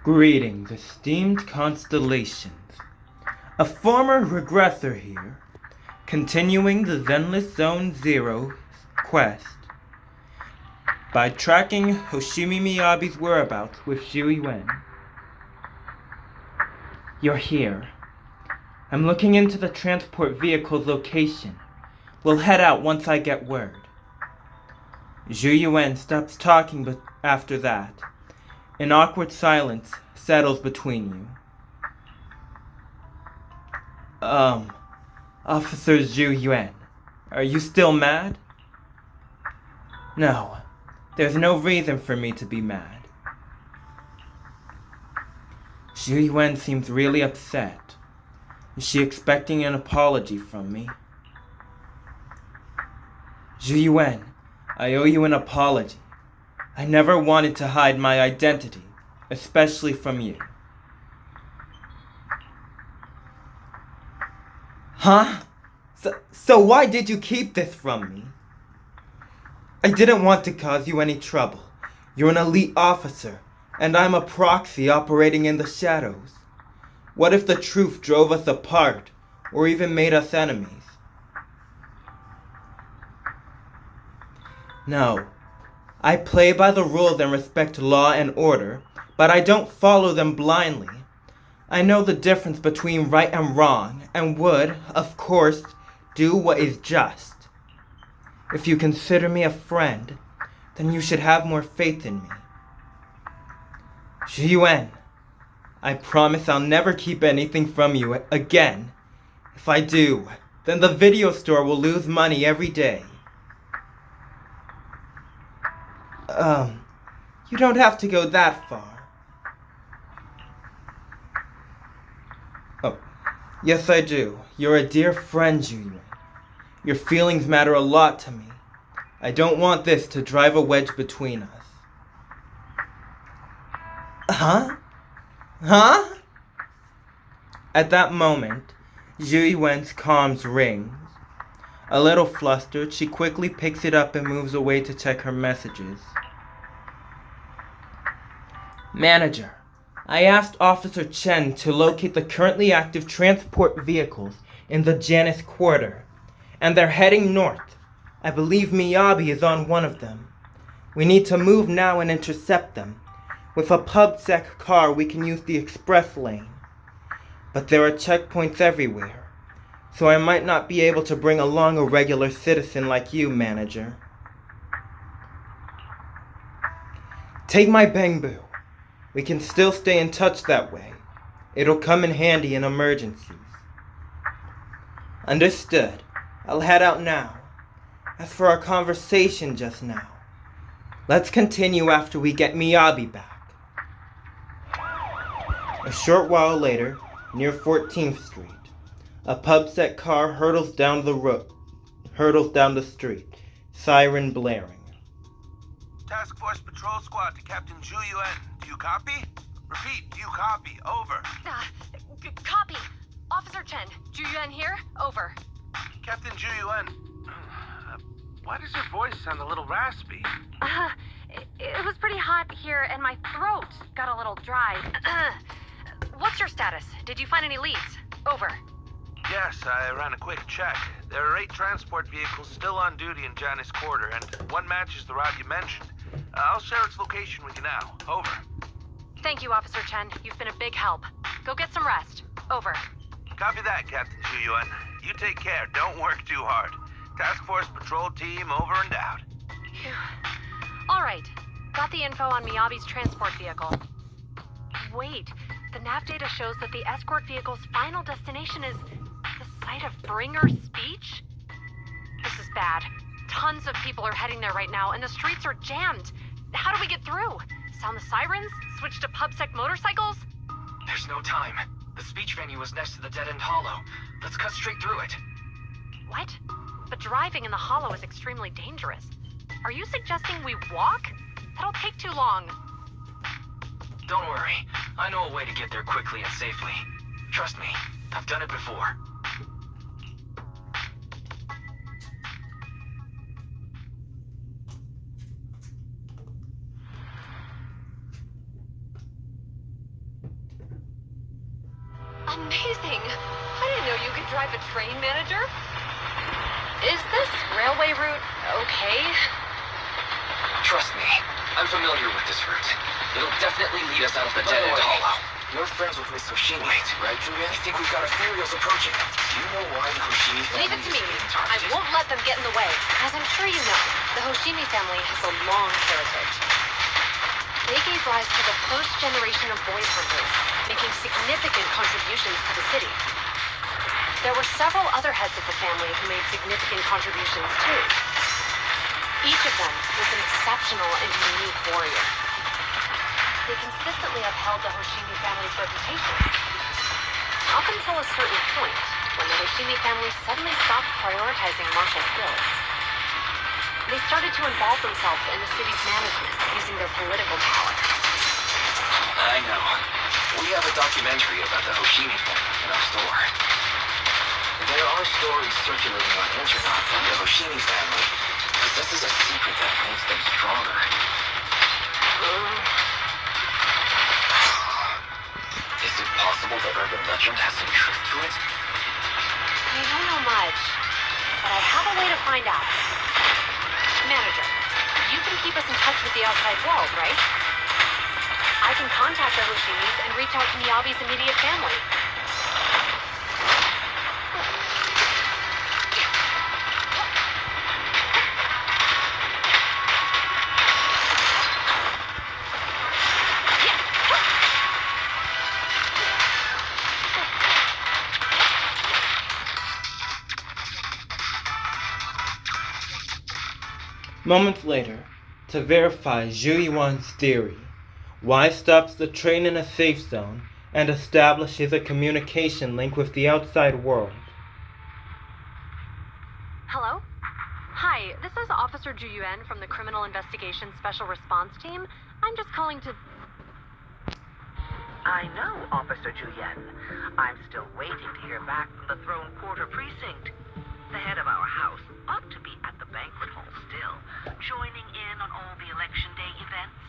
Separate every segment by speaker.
Speaker 1: Greetings, esteemed constellations. A former regressor here, continuing the Zenless Zone Zero's quest by tracking Hoshimi Miyabi's whereabouts with Zhu Yuan. You're here. I'm looking into the transport vehicle's location. We'll head out once I get word. Zhu Yuan stops talking but after that. An awkward silence settles between you. Officer Zhu Yuan, are you still mad? No, there's no reason for me to be mad. Zhu Yuan seems really upset. Is she expecting an apology from me? Zhu Yuan, I owe you an apology. I never wanted to hide my identity, especially from you. Huh? So why did you keep this from me? I didn't want to cause you any trouble. You're an elite officer, and I'm a proxy operating in the shadows. What if the truth drove us apart, or even made us enemies? No. I play by the rules and respect law and order, but I don't follow them blindly. I know the difference between right and wrong, and would, of course, do what is just. If you consider me a friend, then you should have more faith in me. Zhu Yuan, I promise I'll never keep anything from you again. If I do, then the video store will lose money every day. You don't have to go that far. Oh, yes I do. You're a dear friend, Zhu Yuan. Your feelings matter a lot to me. I don't want this to drive a wedge between us. Huh? At that moment, Zhu Yuan's comms rings. A little flustered, she quickly picks it up and moves away to check her messages. Manager, I asked Officer Chen to locate the currently active transport vehicles in the Janus Quarter, and they're heading north. I believe Miyabi is on one of them. We need to move now and intercept them. With a PubSec car, we can use the express lane. But there are checkpoints everywhere, so I might not be able to bring along a regular citizen like you, Manager. Take my bangbu. We can still stay in touch that way. It'll come in handy in emergencies. Understood. I'll head out now. As for our conversation just now, let's continue after we get Miyabi back. A short while later, near 14th Street, a PubSec car hurtles down the street, siren blaring.
Speaker 2: Task Force Patrol Squad to Captain Zhu Yuan. Do you copy? Repeat, do you copy? Over.
Speaker 3: Copy. Officer Chen, Zhu Yuan here. Over.
Speaker 2: Captain Zhu Yuan. Why does your voice sound a little raspy?
Speaker 3: It was pretty hot here and my throat got a little dry. What's your status? Did you find any leads? Over.
Speaker 2: Yes, I ran a quick check. There are 8 transport vehicles still on duty in Janus Quarter, and one matches the route you mentioned. I'll share its location with you now. Over.
Speaker 3: Thank you, Officer Chen. You've been a big help. Go get some rest. Over.
Speaker 2: Copy that, Captain Zhu Yuan. You take care. Don't work too hard. Task Force Patrol Team over and out.
Speaker 3: All right. Got the info on Miyabi's transport vehicle. Wait, the nav data shows that the escort vehicle's final destination is the site of Bringer's speech? This is bad. Tons of people are heading there right now, and the streets are jammed. How do we get through? Sound the sirens? Switch to PubSec motorcycles?
Speaker 4: There's no time. The speech venue is next to the dead-end hollow. Let's cut straight through it.
Speaker 3: What? But driving in the hollow is extremely dangerous. Are you suggesting we walk? That'll take too long.
Speaker 4: Don't worry. I know a way to get there quickly and safely. Trust me, I've done it before.
Speaker 3: Amazing! I didn't know you could drive a train, manager. Is this railway route okay?
Speaker 4: Trust me, I'm familiar with this route. It'll definitely lead us out of the dead-end hollow. You're friends with Miss Hoshimi, right, Julian? I think we've got Ethereals approaching. Do you know why the Hoshimi family
Speaker 3: Leave it to me.
Speaker 4: is being
Speaker 3: I
Speaker 4: targeted?
Speaker 3: won't let them get in the way. As I'm sure you know, the Hoshimi family has a long heritage. They gave rise to the first generation of void hunters, making significant contributions to the city. There were several other heads of the family who made significant contributions too. Each of them was an exceptional and unique warrior. They consistently upheld the Hoshimi family's reputation. Up until a certain point, when the Hoshimi family suddenly stopped prioritizing martial skills. They started to involve themselves in the city's management, using their political power.
Speaker 4: I know. We have a documentary about the Hoshimi family in our store. There are stories circulating on the internet that the Hoshimi family possesses a secret that makes them stronger. Is it possible that urban legend has some truth to it?
Speaker 3: I don't know much, but I have a way to find out. Manager, you can keep us in touch with the outside world, right? I can contact the Hoshimis and reach out to Miyabi's immediate family.
Speaker 1: Moments later, to verify Zhu Yuan's theory, Y stops the train in a safe zone and establishes a communication link with the outside world.
Speaker 3: Hello? Hi, this is Officer Zhu Yuan from the Criminal Investigation Special Response Team. I'm just calling to...
Speaker 5: I know, Officer Julian. I'm still waiting to hear back from the Throne Quarter Precinct. The head of our house ought to be at the banquet hall still, joining in on all the Election Day events.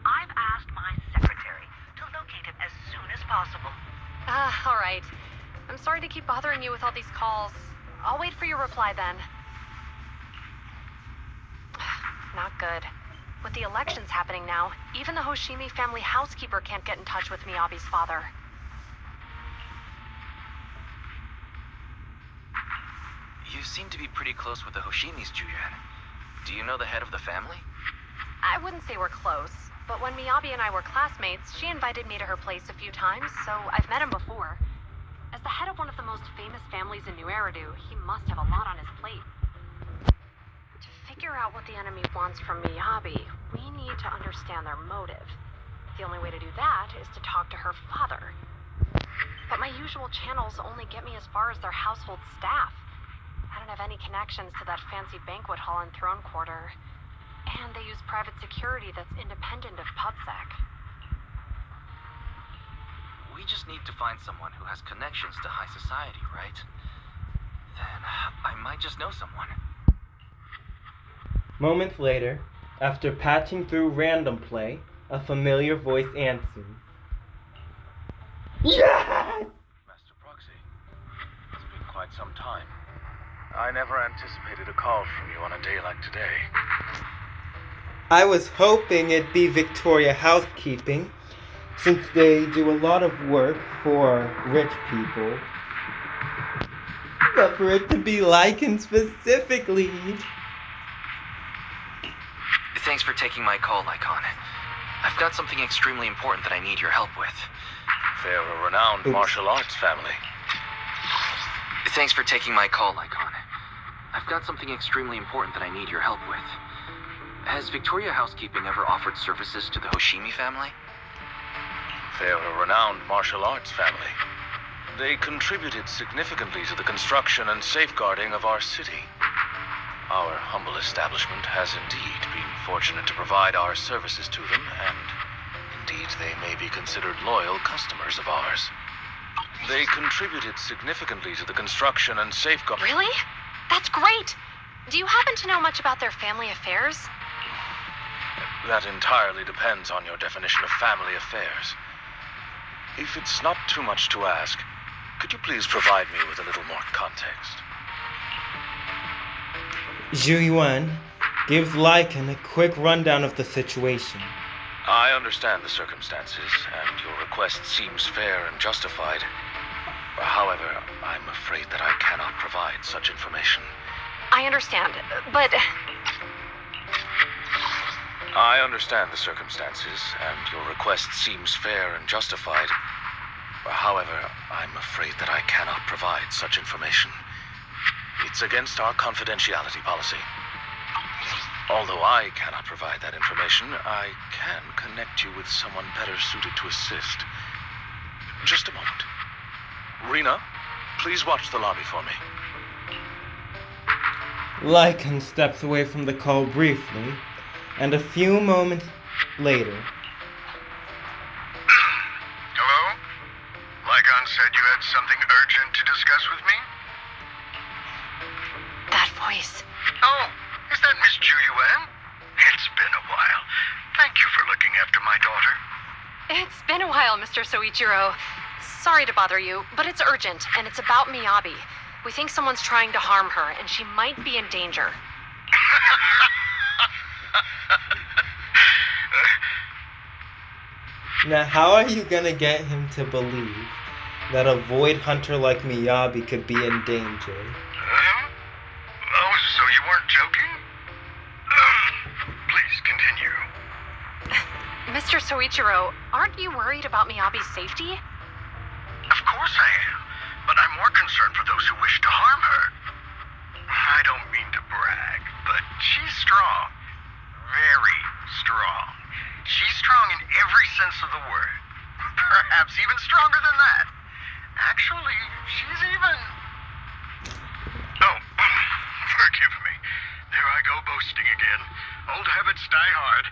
Speaker 5: I've asked my secretary to locate him as soon as possible.
Speaker 3: All right. I'm sorry to keep bothering you with all these calls. I'll wait for your reply then. Not good. With the elections happening now, even the Hoshimi family housekeeper can't get in touch with Miyabi's father.
Speaker 4: You seem to be pretty close with the Hoshimis, Julian. Do you know the head of the family?
Speaker 3: I wouldn't say we're close, but when Miyabi and I were classmates, she invited me to her place a few times, so I've met him before. As the head of one of the most famous families in New Eridu, he must have a lot on his plate. To figure out what the enemy wants from Miyabi, we need to understand their motive. The only way to do that is to talk to her father. But my usual channels only get me as far as their household staff. I don't have any connections to that fancy banquet hall in Throne Quarter. And they use private security that's independent of PubSec.
Speaker 4: We just need to find someone who has connections to high society, right? Then I might just know someone.
Speaker 1: Moments later, after patching through random play, a familiar voice answers. Yes!
Speaker 6: Master Proxy, it's been quite some time. I never anticipated a call from you on a day like today.
Speaker 1: I was hoping it'd be Victoria Housekeeping, since they do a lot of work for rich people. But for it to be Lycaon specifically.
Speaker 4: Thanks for taking my call, Lycaon. I've got something extremely important that I need your help with.
Speaker 6: They're a renowned martial arts family.
Speaker 4: Thanks for taking my call, Lycaon. I've got something extremely important that I need your help with. Has Victoria Housekeeping ever offered services to the Hoshimi family?
Speaker 6: They're a renowned martial arts family. They contributed significantly to the construction and safeguarding of our city. Our humble establishment has indeed been fortunate to provide our services to them, and indeed they may be considered loyal customers of ours. They contributed significantly to the construction and safeguarding...
Speaker 3: Really? That's great! Do you happen to know much about their family affairs?
Speaker 6: That entirely depends on your definition of family affairs. If it's not too much to ask, Could you please provide me with a little more context?
Speaker 1: Zhu Yuan gives Lycaon a quick rundown of the situation.
Speaker 6: I understand the circumstances, and your request seems fair and justified. However, I'm afraid that I cannot provide such information.
Speaker 3: I understand, but
Speaker 6: I understand the circumstances, and your request seems fair and justified. However, I'm afraid that I cannot provide such information. It's against our confidentiality policy. Although I cannot provide that information, I can connect you with someone better suited to assist. Just a moment. Rena, please watch the lobby for me.
Speaker 1: Lycaon steps away from the call briefly, and a few moments later...
Speaker 7: Hello? Lycaon said you had something urgent to discuss with me?
Speaker 3: that voice.
Speaker 7: Oh, is that Miss Zhu Yuan? It's been a while. Thank you for looking after my daughter.
Speaker 3: It's been a while, Mr. Soichiro. Sorry to bother you, but it's urgent, and it's about Miyabi. We think someone's trying to harm her, and she might be in danger.
Speaker 1: Now, how are you gonna get him to believe that a void hunter like Miyabi could be in danger?
Speaker 7: Oh, so you weren't joking? Please continue.
Speaker 3: Mr. Soichiro, aren't you worried about Miyabi's safety?
Speaker 7: Of course I am, but I'm more concerned for those who wish to harm her. I don't mean to brag, but she's strong. Very strong. She's strong in every sense of the word. Perhaps even stronger than that. Actually, she's even... Oh, forgive me. There I go boasting again. Old habits die hard.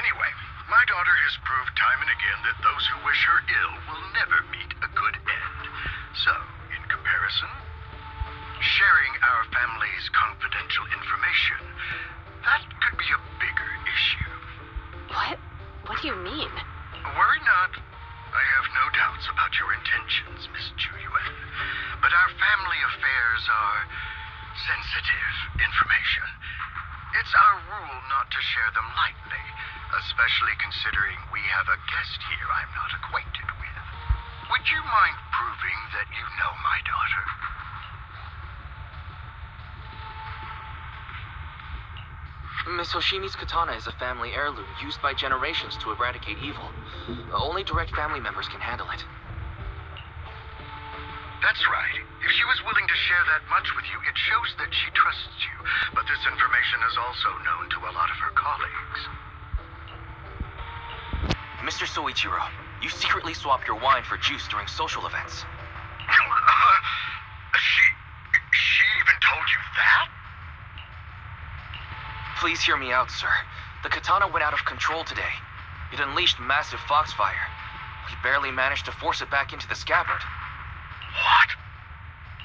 Speaker 7: Anyway, my daughter has proved time and again that those who wish her ill will never meet a good end. So, in comparison, sharing our family's confidential information, that could be a bigger issue.
Speaker 3: What? What do you mean?
Speaker 7: Worry not. I have no doubts about your intentions, Miss Zhu Yuan. But our family affairs are sensitive information. It's our rule not to share them lightly, especially considering we have a guest here I'm not acquainted with. Would you mind proving that you know my daughter?
Speaker 4: Miss Hoshimi's katana is a family heirloom used by generations to eradicate evil. Only direct family members can handle it.
Speaker 7: That's right. If she was willing to share that much with you, it shows that she trusts you. But this information is also known to a lot of her colleagues.
Speaker 4: Mr. Soichiro, you secretly swap your wine for juice during social events.
Speaker 7: She even told you that?
Speaker 4: Please hear me out, sir. The katana went out of control today. It unleashed massive foxfire. We barely managed to force it back into the scabbard.
Speaker 7: What?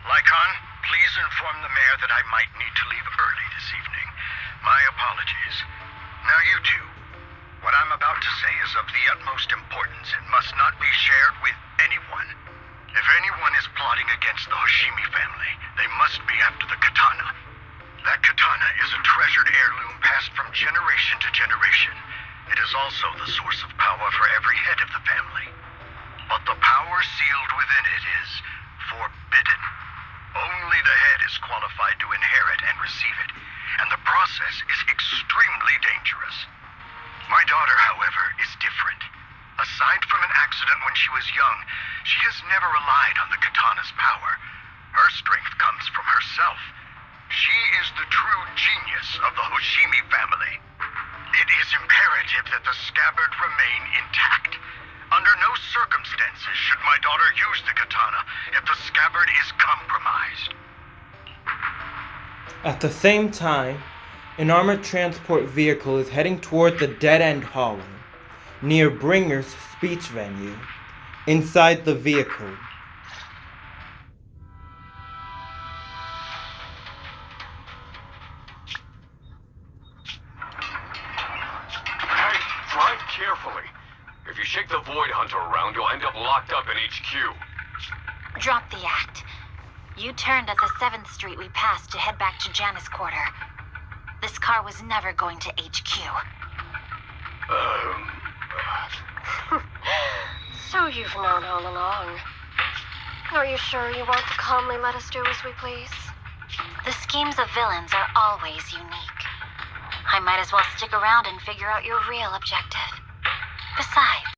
Speaker 7: Lycaon, please inform the mayor that I might need to leave early this evening. My apologies. Now you two. What I'm about to say is of the utmost importance and must not be shared with anyone. If anyone is plotting against the Hoshimi family, they must be after the katana. That katana is a treasured heirloom passed from generation to generation. It is also the source of power for every head of the family. But the power sealed within it is forbidden. Only the head is qualified to inherit and receive it, and the process is extremely dangerous. My daughter, however, is different. Aside from an accident when she was young, she has never relied on the katana's power. Her strength comes from herself. She is the true genius of the Hoshimi family. It is imperative that the scabbard remain intact. Under no circumstances should my daughter use the katana if the scabbard is compromised.
Speaker 1: At the same time, an armored transport vehicle is heading toward the dead-end hollow, near Bringer's speech venue. Inside the vehicle,
Speaker 8: Hey, drive carefully. If you shake the Void Hunter around, you'll end up locked up in HQ.
Speaker 9: Drop the act. You turned at the 7th Street we passed to head back to Janus Quarter. This car was never going to HQ.
Speaker 10: So you've known all along. Are you sure you want to calmly let us do as we please?
Speaker 9: The schemes of villains are always unique. I might as well stick around and figure out your real objective. Besides,